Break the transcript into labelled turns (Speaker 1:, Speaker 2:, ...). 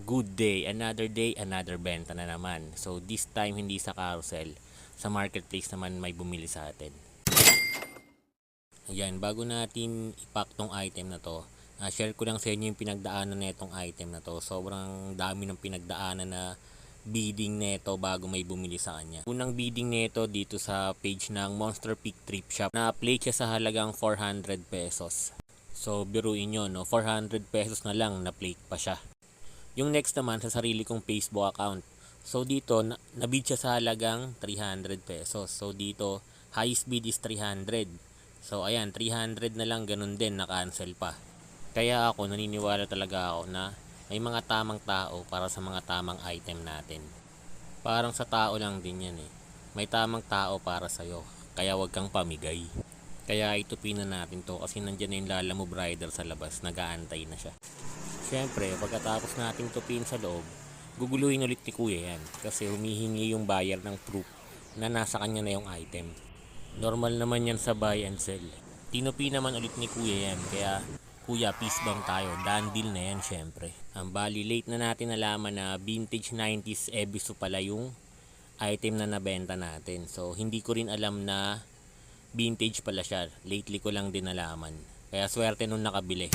Speaker 1: Good day, another benta na naman. So this time hindi sa carousel, sa marketplace naman may bumili sa atin. Ayan, bago natin ipack tong item na to, share ko lang sa inyo yung pinagdaanan na itong item na to. Sobrang dami ng pinagdaanan na bidding neto bago may bumili sa kanya. Unang bidding neto dito sa page ng Monster Peak Thrift Shop, na plate siya sa halagang 400 pesos. So biruin nyo, no? 400 pesos na lang na plate pa siya. Yung next naman sa sarili kong Facebook account. So dito, nabid siya sa halagang 300 pesos. So dito, highest bid is 300. So ayan, 300 na lang, ganun din, na-cancel pa. Kaya ako, naniniwala talaga ako na may mga tamang tao para sa mga tamang item natin. Parang sa tao lang din yan eh. May tamang tao para sa'yo, kaya wag kang pamigay. Kaya itupin na natin to kasi nandyan na yung Lalamove rider sa labas, nag-aantay na siya. Siyempre, pagkatapos nating tupin sa loob, guguluhin ulit ni kuya yan kasi humihingi yung buyer ng proof na nasa kanya na yung item. Normal naman yan sa buy and sell. Tinupi naman ulit ni kuya yan, kaya kuya, peace bomb tayo, done deal na yan syempre. Ang bali, late na natin nalaman na vintage 90s Ebisu pala yung item na nabenta natin. So hindi ko rin alam na vintage pala siya, lately ko lang din nalaman. Kaya swerte nung nakabili.